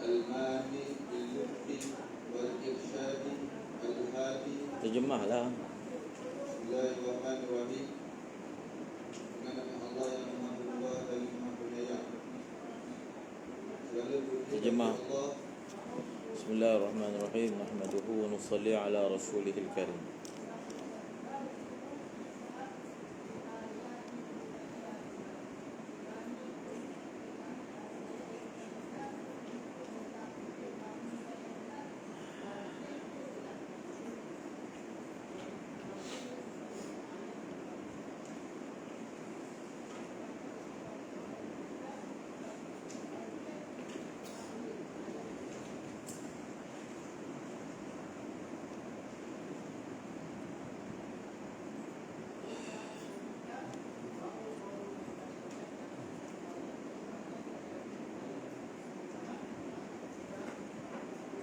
الماني باللطف والإرشاد الهادي. Terjemahlah. بسم الله الرحمن الرحيم. Dengan nama Allah yang Maha Berkuasa dan Maha Penyayang. Segala puji Terjemah. bagi Allah. Bismillahirrahmanirrahim. Nahmaduhu wa nusalli ala rasulihil karim.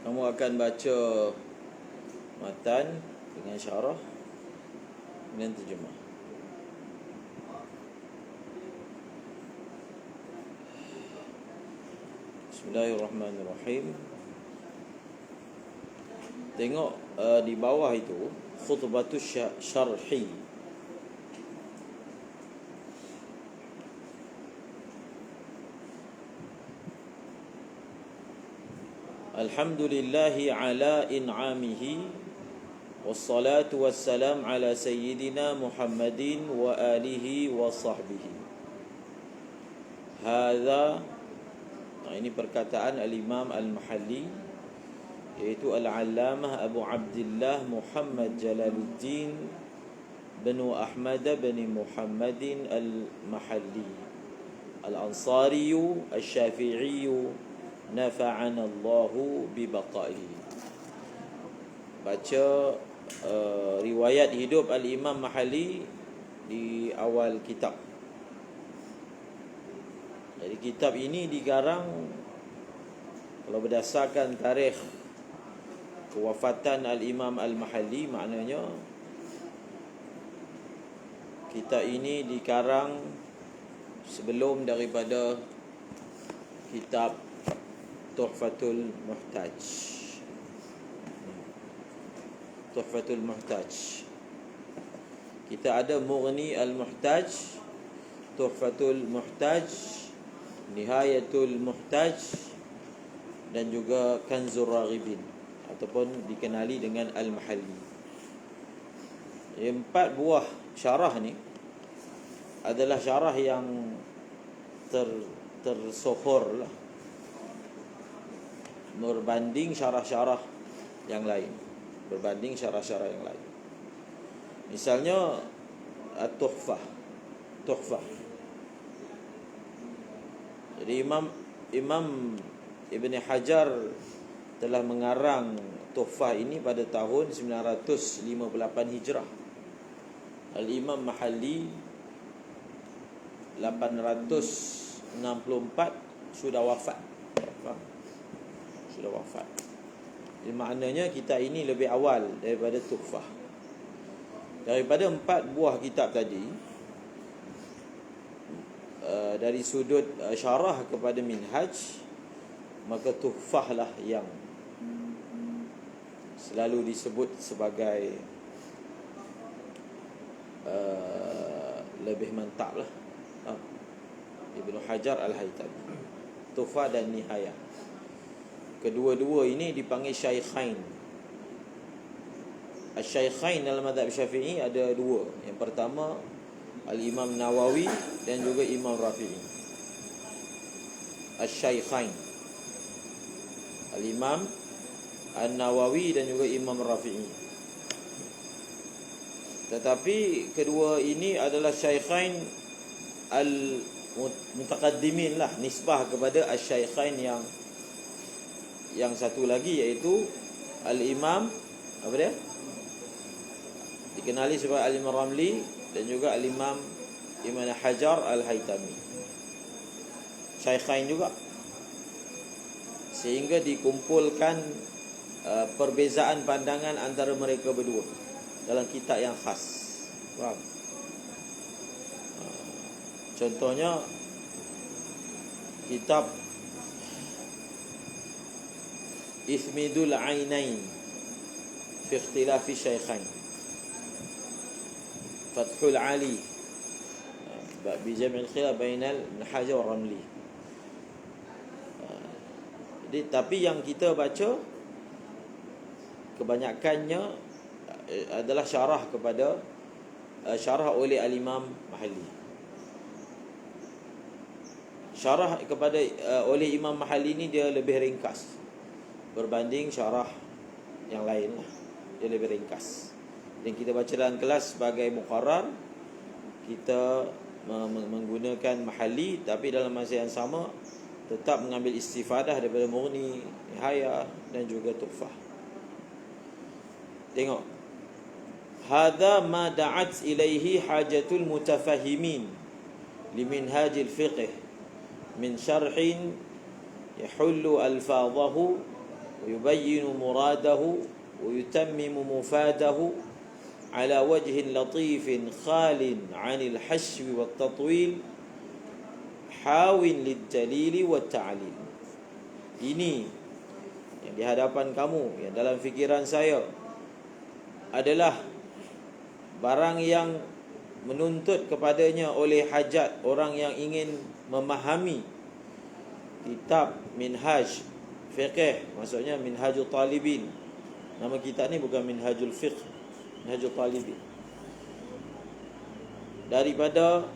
Kamu akan baca matan dengan syarah dan terjemah. Bismillahirrahmanirrahim. Tengok di bawah itu khutbatus syarhi. Alhamdulillahi ala in'amihi wassalatu wassalam ala sayyidina Muhammadin wa alihi wa sahbihi. Hadha, ini perkataan al-Imam al-Mahalli, iaitu Al-Allamah Abu Abdullah Muhammad Jalaluddin bin Ahmad bin Muhammadin al-Mahalli al-Ansari al-Syafi'i nafa'ana Allahu bibaqaihi. Baca riwayat hidup al-Imam Mahalli di awal kitab. Jadi kitab ini digarang, kalau berdasarkan tarikh kewafatan al-Imam al-Mahalli, maknanya kitab ini dikarang sebelum daripada kitab Tuhfatul Muhtaj. Tuhfatul Muhtaj. Kita ada Mughni al-Muhtaj, Tuhfatul Muhtaj, Nihayatul Muhtaj, dan juga Kanzur Raghibin, ataupun dikenali dengan Al-Mahalli. 4 buah syarah ni adalah syarah yang tersohor lah, berbanding syarah-syarah yang lain. Misalnya At-Tuhfah. Jadi Imam Ibn Hajar telah mengarang Tuhfah ini pada tahun 958 Hijrah. Al-Imam Mahalli 864 sudah wafat. Jadi maknanya kitab ini lebih awal daripada Tuhfah. Daripada 4 buah kitab tadi, dari sudut syarah kepada minhaj, maka Tuhfah lah yang selalu disebut sebagai lebih mantap lah. Ibnu Hajar Al-Haytami, Tuhfah dan Nihayah. Kedua-dua ini dipanggil Syaikhain. Al-Syaikhain dalam mazhab Syafi'i ada 2. Yang pertama Al-Imam Nawawi dan juga Imam Rafi'i. Al-Syaikhain, Al-Imam An-Nawawi dan juga Imam Rafi'i. Tetapi kedua ini adalah Syaikhain al-mutaqaddimin lah, nisbah kepada Al-Syaikhain yang satu lagi, iaitu Al-Imam apa dia? Dikenali sebagai Al-Imam Ramli dan juga Al-Imam Ibn Hajar Al-Haytami. Syaikhain juga. Sehingga dikumpulkan perbezaan pandangan antara mereka berdua dalam kitab yang khas. Faham? Contohnya kitab Ithmidul Ainain fi ikhtilafi syaikhain. Fathul Ali bi jam'il khilaf bainal Ibn Hajar wa Ramli. Jadi tapi yang kita baca kebanyakannya adalah syarah kepada syarah oleh al-Imam Mahalli. Syarah kepada oleh Imam Mahalli ni dia lebih ringkas berbanding syarah yang lain lah. Dia lebih ringkas. Dan kita baca dalam kelas sebagai muqarrar, kita menggunakan Mahalli, tapi dalam masa yang sama tetap mengambil istifadah daripada Mughni, Nihayah dan juga Tuhfah. Tengok, hadza ma da'at ilaihi hajatul mutafahimin liminhajil fiqh min syarhin yahullu alfadhahu wa yubayyinu muradahu wa yutammimu mufadahu ala wajhin latifin khalin 'anil hashwi wat tatwil hawin lid-dalili wat ta'lil. Ini yang di hadapan kamu, yang dalam fikiran saya adalah barang yang menuntut kepadanya oleh hajat orang yang ingin memahami kitab minhaj fiqh, maksudnya minhajul talibin. Nama kitab ni bukan minhajul fiqh, minhajul talibin. Daripada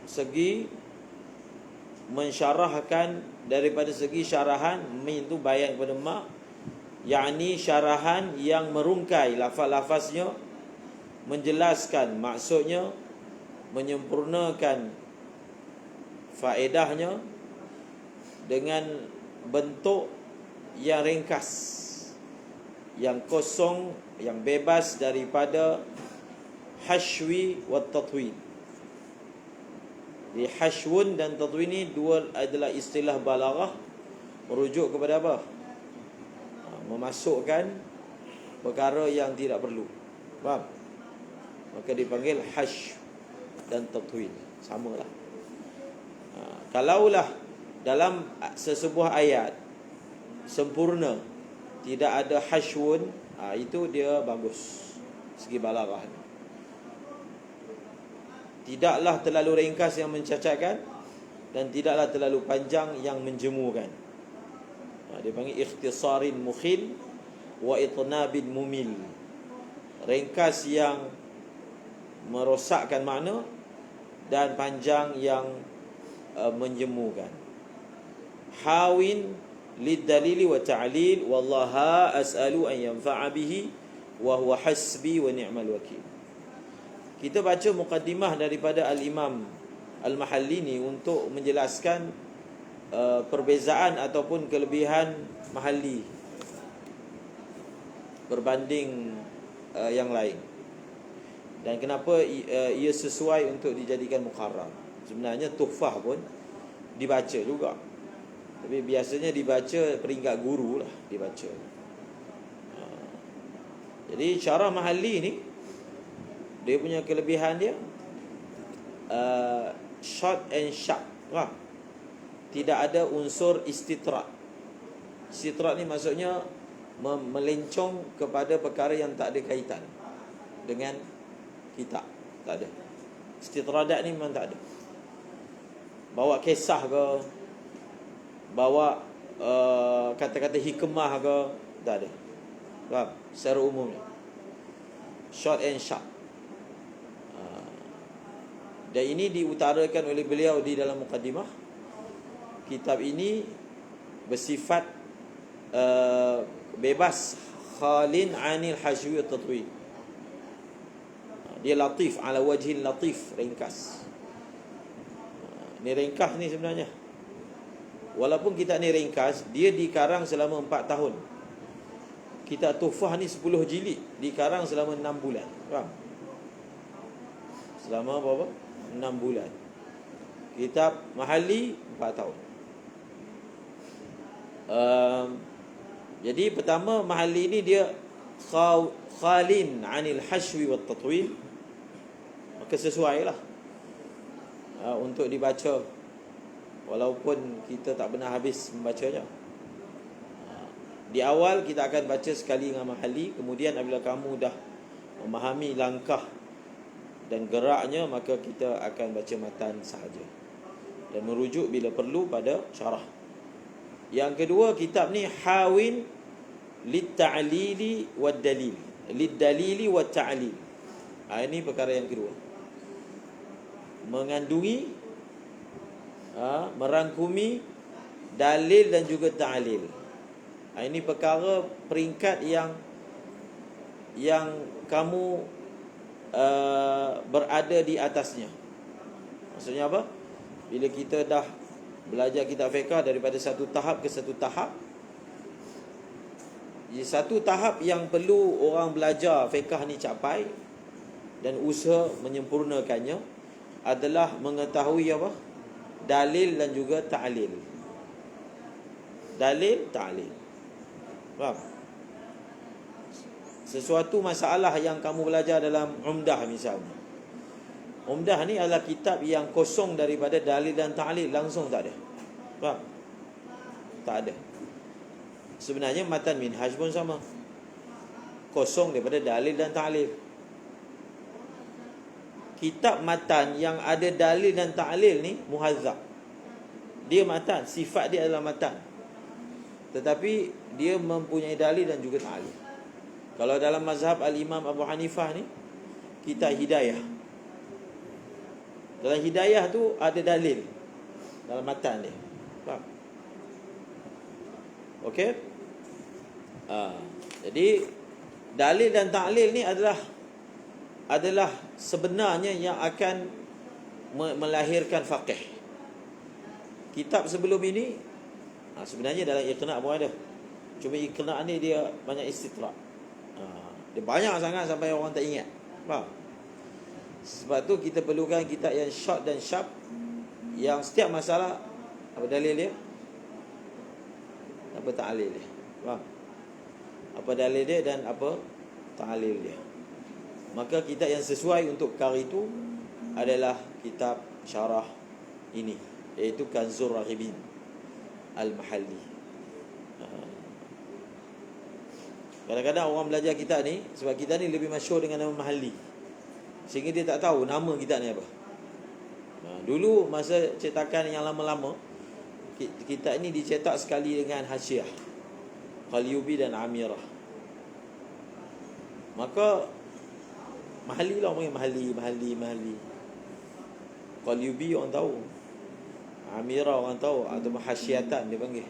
segi mensyarahkan, daripada segi syarahan, min tu bayan kepada mak, yakni syarahan yang merungkai lafaz-lafaznya, menjelaskan maksudnya, menyempurnakan faedahnya dengan bentuk yang ringkas, yang kosong, yang bebas daripada hashwi wa tatwin. Di hashwun dan tatwin ni dua adalah istilah balaghah, merujuk kepada apa? Memasukkan perkara yang tidak perlu. Faham? Maka dipanggil hash dan tatwin. Samalah. Kalaulah dalam sesebuah ayat sempurna, tidak ada hashwun, itu dia bagus segi balaghah. Tidaklah terlalu ringkas yang mencacatkan, dan tidaklah terlalu panjang yang menjemukan. Dia panggil ikhtisarin mukhil wa itnabin mumil. Ringkas yang merosakkan makna dan panjang yang menjemukan. Hawin lid-dalili wa ta'lil wallaha as'alu an yanfa'a bihi wa huwa hasbi wa ni'mal wakil. Kita baca muqaddimah daripada al-Imam Al-Mahalli ni untuk menjelaskan perbezaan ataupun kelebihan Mahalli berbanding yang lain, dan kenapa ia sesuai untuk dijadikan muqarrar. Sebenarnya Tuhfah pun dibaca juga, tapi biasanya dibaca peringkat guru lah dibaca. Jadi syarah Mahalli ni, dia punya kelebihan dia short and sharp lah. Tidak ada unsur istitrak. Istitrak ni maksudnya melencong kepada perkara yang tak ada kaitan dengan kitab. Tak ada. Istitradat ni memang tak ada. Bawa kisah ke, bawa kata-kata hikmah ke, tak ada. Faham? Secara umumnya short and sharp. Dan ini diutarakan oleh beliau di dalam muqaddimah. Kitab ini bersifat bebas, khalin anil hashwi wa tatwin. Dia latif, ala wajhin latif, ringkas. Ni ringkas ni sebenarnya. Walaupun kitab ni ringkas, dia dikarang selama 4 tahun. Kitab Tuhfah ni 10 jilid, dikarang selama 6 bulan. Faham? Selama berapa? 6 bulan. Kitab Mahalli 4 tahun. Jadi pertama, Mahalli ni dia khalin anil hashwi wat tatwil. Maka sesuai lah untuk dibaca, walaupun kita tak pernah habis membacanya. Di awal kita akan baca sekali dengan mahalli, kemudian apabila kamu dah memahami langkah dan geraknya, maka kita akan baca matan sahaja dan merujuk bila perlu pada syarah. Yang kedua, kitab ni hawin lit-ta'lili wad-dalil, lid-dalili wat-ta'lil. Ini perkara yang kedua. Mengandungi, merangkumi dalil dan juga ta'lil. Ini perkara peringkat yang kamu berada di atasnya. Maksudnya apa? Bila kita dah belajar kitab fiqh daripada satu tahap ke satu tahap, satu tahap yang perlu orang belajar fiqh ni capai dan usaha menyempurnakannya adalah mengetahui apa? Dalil dan juga ta'lil. Dalil, ta'lil. Faham? Sesuatu masalah yang kamu belajar dalam Umdah misalnya. Umdah ni adalah kitab yang kosong daripada dalil dan ta'lil, langsung tak ada. Faham? Tak ada. Sebenarnya matan minhaj pun sama, kosong daripada dalil dan ta'lil. Kitab matan yang ada dalil dan ta'lil ni muhazzab. Dia matan, sifat dia adalah matan, tetapi dia mempunyai dalil dan juga ta'lil. Kalau dalam mazhab Al-Imam Abu Hanifah ni, kitab hidayah. Dalam hidayah tu ada dalil dalam matan dia. Faham? Okey? Jadi dalil dan ta'lil ni adalah sebenarnya yang akan melahirkan faqih. Kitab sebelum ini sebenarnya dalam Iqna' pun ada. Cuma Iqna' ni dia banyak istitrak. Dia banyak sangat sampai orang tak ingat. Faham? Sebab tu kita perlukan kitab yang short dan sharp, yang setiap masalah apa dalil dia, apa ta'lil dia. Faham? Apa dalil dia dan apa ta'lil dia. Maka kitab yang sesuai untuk perkara itu adalah kitab syarah ini, iaitu Kanzur Raghibin Al-Mahalli. Kadang-kadang orang belajar kitab ni, sebab kitab ni lebih masyhur dengan nama Mahalli, sehingga dia tak tahu nama kitab ni apa. Dulu masa cetakan yang lama-lama, kitab ni dicetak sekali dengan hasyiah Qalyubi dan Amirah. Maka Mahalli lah orang panggil Mahalli. Qalyubi orang tahu, Amirah orang tahu, atau hasyiatan dia panggil.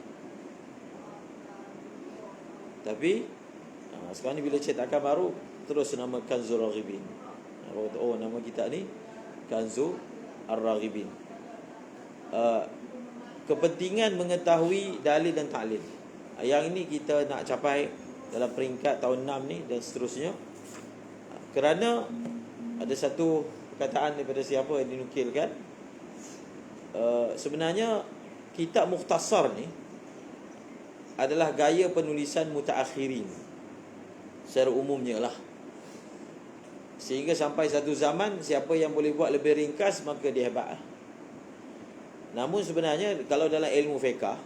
Tapi sekarang ni bila cetakan baru, terus nama Kanzur Raghibin. Oh, nama kitab ni Kanzur Ar-Raghibin. Kepentingan mengetahui dalil dan ta'lil, yang ini kita nak capai dalam peringkat tahun 6 ni dan seterusnya. Kerana ada satu perkataan daripada siapa yang dinukilkan, sebenarnya kitab mukhtasar ni adalah gaya penulisan mutaakhirin secara umumnya lah. Sehingga sampai satu zaman, siapa yang boleh buat lebih ringkas, maka dia hebat. Namun sebenarnya kalau dalam ilmu fiqh,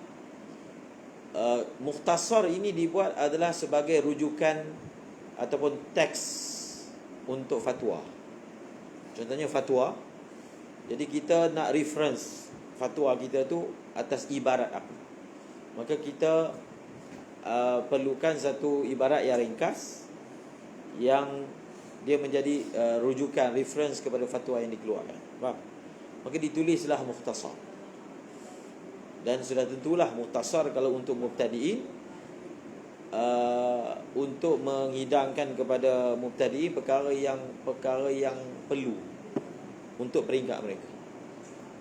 mukhtasar ini dibuat adalah sebagai rujukan ataupun teks untuk fatwa. Contohnya fatwa. Jadi kita nak reference fatwa kita tu atas ibarat apa, maka kita perlukan satu ibarat yang ringkas, yang dia menjadi rujukan, reference kepada fatwa yang dikeluarkan. Faham? Maka ditulislah mukhtasar. Dan sudah tentulah mukhtasar kalau untuk mubtadi'in, untuk menghidangkan kepada mubtadi'in perkara yang perlu untuk peringkat mereka.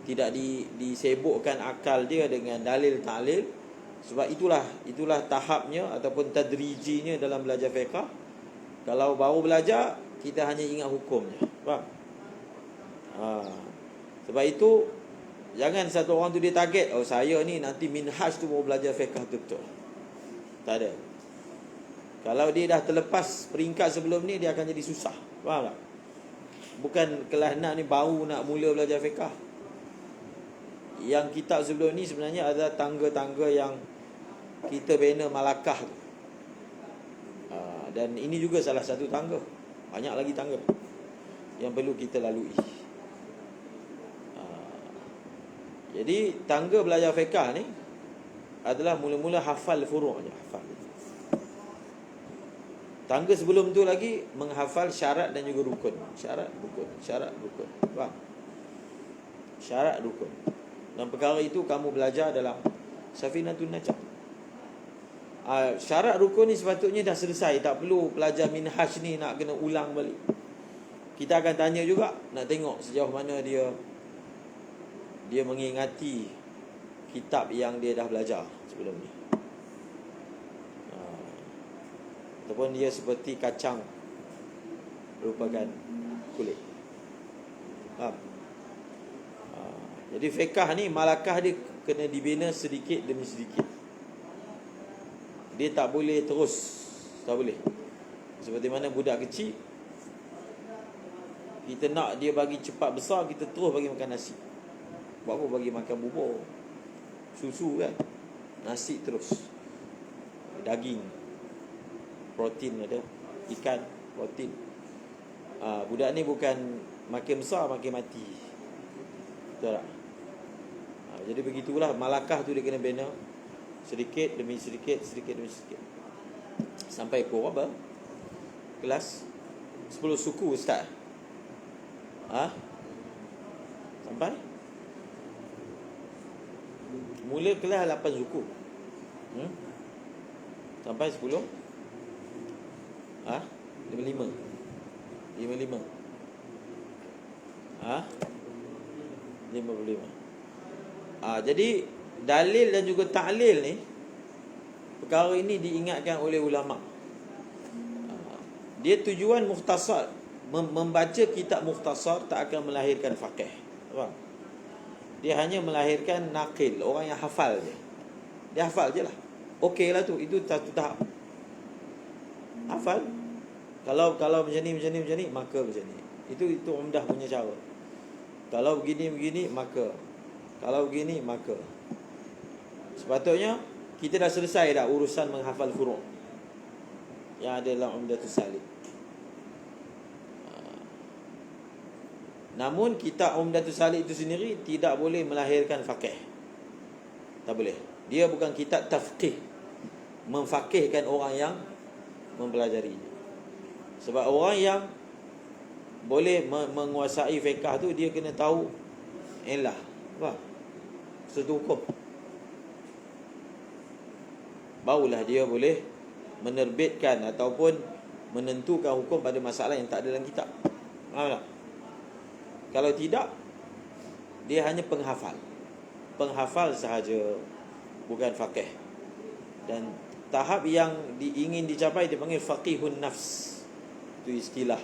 Tidak disebukkan akal dia dengan dalil ta'lil. Sebab itulah tahapnya ataupun tadrijinya dalam belajar fiqh. Kalau baru belajar, kita hanya ingat hukumnya. Faham? Sebab itu jangan satu orang tu dia target, oh saya ni nanti minhaj tu mau belajar fiqh betul. Tak ada. Kalau dia dah terlepas peringkat sebelum ni, dia akan jadi susah. Faham tak? Bukan kelas 6 ni baru nak mula belajar fiqh. Yang kitab sebelum ni sebenarnya ada tangga-tangga yang kita bina malakah tu. Dan ini juga salah satu tangga. Banyak lagi tangga yang perlu kita lalui. Jadi tangga belajar fiqh ni adalah mula-mula hafal furu' je, hafal. Tangga sebelum tu lagi menghafal syarat dan juga rukun. Syarat, rukun, syarat, rukun. Faham? Syarat, rukun. Dan perkara itu kamu belajar dalam Safinatun Najah. Syarat rukun ni sepatutnya dah selesai. Tak perlu pelajar minhaj ni nak kena ulang balik. Kita akan tanya juga, nak tengok sejauh mana dia mengingati kitab yang dia dah belajar sebelum ni. Ataupun dia seperti kacang merupakan kulit. Faham? Jadi fiqh ni malakah dia kena dibina sedikit demi sedikit. Dia tak boleh terus. Tak boleh. Seperti mana budak kecil, kita nak dia bagi cepat besar, kita terus bagi makan nasi. Buat apa bagi makan bubur, susu kan? Nasi terus. Daging, protein ada, ikan, protein. Budak ni bukan makin besar makin mati. Betul tak? Jadi begitulah malakah tu dia kena bina sedikit demi sedikit, sedikit demi sedikit. Sampai ke apa? Kelas 10 suku ustaz. Sampai mula kelas 8 suku. Sampai 10 55. 55. 55. Jadi dalil dan juga ta'lil ni, perkara ini diingatkan oleh ulama. Dia tujuan mukhtasar, membaca kitab mukhtasar tak akan melahirkan faqih. Faham? Dia hanya melahirkan naqil, orang yang hafal je. Dia hafal je lah. Okey lah tu, itu satu tahap. Hafal. Kalau macam ni, maka macam ni. Itu umdah punya cara. Kalau begini, maka. Kalau begini, maka. Sepatutnya kita dah selesai dah urusan menghafal furu' yang ada dalam Umdatus Salik. Namun kitab Umdatus Salik itu sendiri tidak boleh melahirkan faqih. Tak boleh. Dia bukan kitab tafqih, memfaqihkan orang yang mempelajari. Sebab orang yang boleh menguasai fiqh tu, dia kena tahu ilah, faham? Satu hukum, barulah dia boleh menerbitkan ataupun menentukan hukum pada masalah yang tak ada dalam kitab. Faham tak? Kalau tidak, dia hanya penghafal. Penghafal sahaja, bukan faqih. Dan tahap yang ingin dicapai dipanggil faqihun nafs. Itu istilah.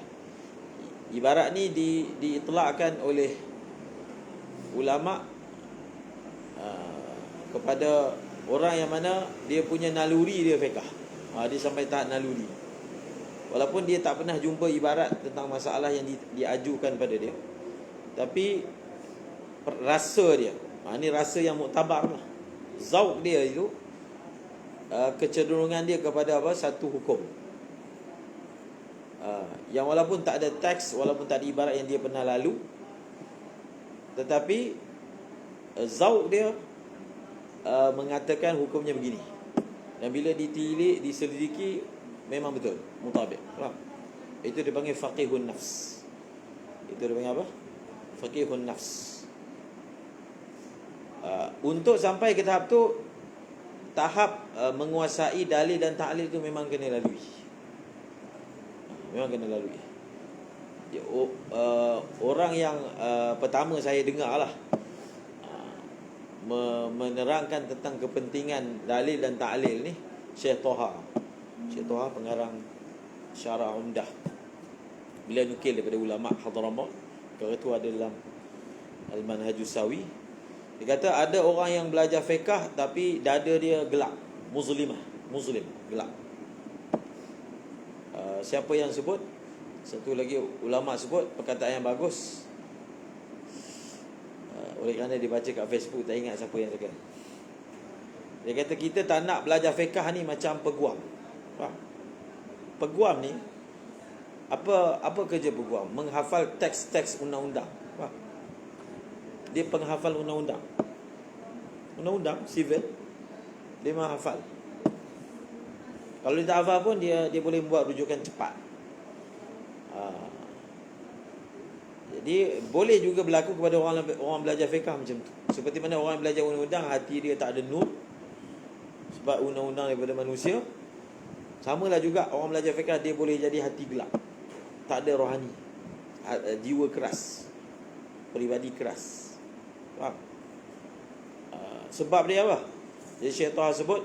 Ibarat ni diitlakkan oleh ulama kepada orang yang mana dia punya naluri dia fiqh. Dia sampai tahap naluri. Walaupun dia tak pernah jumpa ibarat tentang masalah yang diajukan pada dia, tapi rasa dia, ini rasa yang muktabar lah. Zauq dia itu, kecenderungan dia kepada apa? Satu hukum, yang walaupun tak ada teks, walaupun tak ada ibarat yang dia pernah lalu, tetapi zauq dia mengatakan hukumnya begini. Dan bila ditilik, diselidiki, memang betul, mutabik. Faham? Itu dipanggil faqihun nafs. Itu dipanggil apa? Faqihun nafs. Untuk sampai ke tahap tu, tahap menguasai dalil dan ta'lil tu memang kena lalui. Memang kena lalui. Orang yang pertama saya dengar lah menerangkan tentang kepentingan dalil dan ta'lil ni, Syekh Toha. Syekh Toha pengarang Syarah Umdah. Bila nukil daripada ulama Hadramaut, perkara tu ada dalam Al-Manhajus Sawi. Dia kata ada orang yang belajar fiqh tapi dada dia gelap, muslim, gelap. Siapa yang sebut? Satu lagi ulama sebut perkataan yang bagus. Oleh kerana dia baca kat Facebook, tak ingat siapa yang cakap. Dia kata kita tak nak belajar fiqh ni macam peguam. Faham? peguam ni, apa kerja peguam? Menghafal teks-teks undang-undang. Faham? Dia penghafal undang-undang. Undang-undang sivil dia menghafal. Kalau dia tak hafal pun dia boleh buat rujukan cepat. Jadi boleh juga berlaku kepada orang belajar fiqh macam tu. Seperti mana orang belajar undang-undang, hati dia tak ada nur sebab undang-undang daripada manusia. Samalah juga orang belajar fiqh, dia boleh jadi hati gelap, tak ada rohani, jiwa keras, peribadi keras. Faham? Sebab dia apa? Jadi Syekh Taha sebut,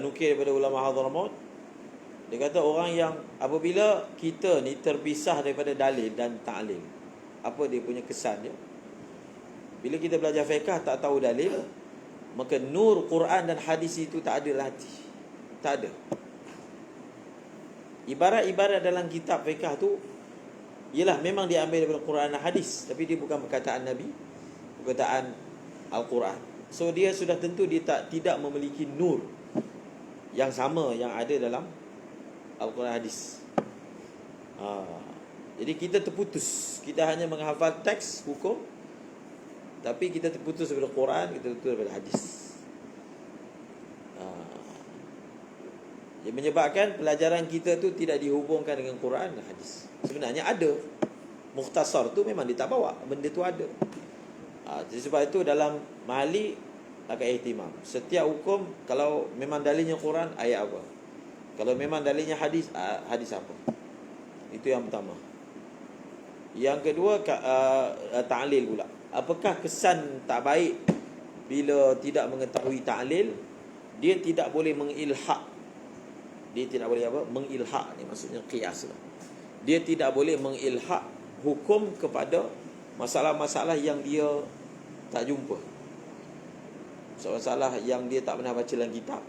nukil daripada ulama Hadramaut, dia kata orang yang apabila kita ni terpisah daripada dalil dan ta'lil, apa dia punya kesan dia? Bila kita belajar fiqh tak tahu dalil, maka nur Quran dan hadis itu tak ada dalam hati. Tak ada. Ibarat-ibarat dalam kitab fiqh tu, ialah memang dia ambil daripada Quran dan hadis, tapi dia bukan perkataan Nabi, perkataan Al-Quran. So dia sudah tentu dia tidak memiliki nur yang sama yang ada dalam Al-Quran hadis. Jadi kita terputus. Kita hanya menghafal teks hukum, tapi kita terputus daripada Quran, kita terputus daripada hadis. Yang menyebabkan pelajaran kita tu tidak dihubungkan dengan Quran dan hadis. Sebenarnya ada mukhtasar tu, memang dia tak bawa, benda tu ada. Jadi sebab itu dalam mahali akan ihtimam. Setiap hukum, kalau memang dalilnya Quran, ayat apa? Kalau memang dalilnya hadis, hadis apa? Itu yang pertama. Yang kedua, ta'lil pula. Apakah kesan tak baik bila tidak mengetahui ta'lil? Dia tidak boleh mengilhaq. Dia tidak boleh apa? Mengilhaq ni maksudnya qiyas lah. Dia tidak boleh mengilhaq hukum kepada masalah-masalah yang dia tak jumpa, masalah yang dia tak pernah baca dalam kitab.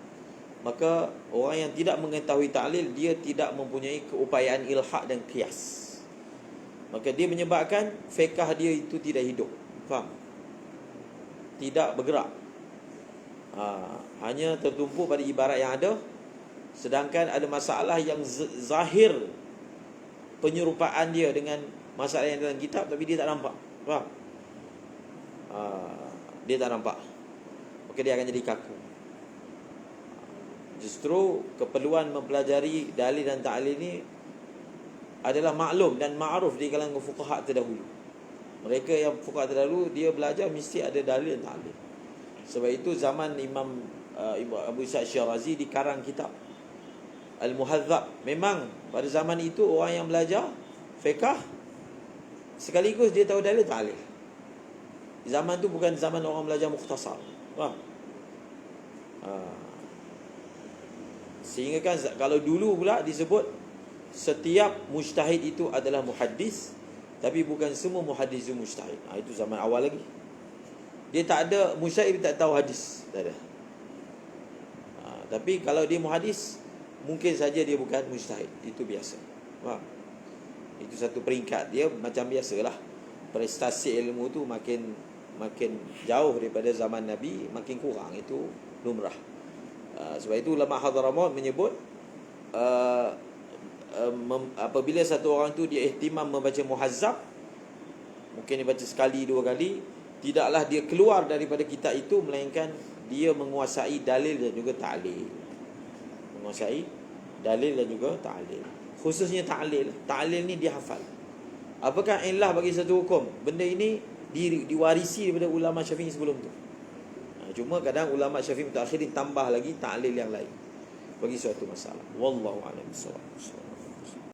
Maka orang yang tidak mengetahui ta'lil, dia tidak mempunyai keupayaan ilhaq dan qiyas. Maka dia menyebabkan fiqh dia itu tidak hidup. Faham? Tidak bergerak. Hanya tertumpu pada ibarat yang ada. Sedangkan ada masalah yang zahir penyerupaan dia dengan masalah yang dalam kitab, tapi dia tak nampak. Faham? Dia tak nampak. Maka dia akan jadi kaku. Justru keperluan mempelajari dalil dan ta'lil ini adalah maklum dan ma'ruf di kalangan fuqaha terdahulu. Mereka yang fuqaha terdahulu, dia belajar mesti ada dalil dan ta'lil. Sebab itu zaman Imam Abu Ishaq Syirazi dikarang kitab Al-Muhadzab. Memang pada zaman itu orang yang belajar fiqh sekaligus dia tahu dalil ta'lil. Zaman tu bukan zaman orang belajar mukhtasar. Faham? Sehingga kan kalau dulu pula disebut setiap mujtahid itu adalah muhaddis, tapi bukan semua muhaddis itu mujtahid. Itu zaman awal lagi. Dia tak ada mujtahid, tak tahu hadis, tak ada. Tapi kalau dia muhaddis, mungkin saja dia bukan mujtahid. Itu biasa. Faham? Itu satu peringkat. Dia macam biasalah. Prestasi ilmu tu makin jauh daripada zaman Nabi, makin kurang. Itu lumrah. Sebab itu ulama Hadramaut menyebut apabila satu orang tu dia ihtimam membaca muhazzab, mungkin dia baca sekali dua kali, tidaklah dia keluar daripada kitab itu melainkan dia menguasai dalil dan juga ta'lil. Menguasai dalil dan juga ta'lil. Khususnya ta'lil. Ta'lil ni dia hafal. Apakah illah bagi satu hukum? Benda ini diwarisi daripada ulama Syafi'i sebelum tu. Cuma kadang ulama Syafi'i mutaakhirin tambah lagi ta'lil yang lain bagi suatu masalah. Wallahu a'lam bishawab.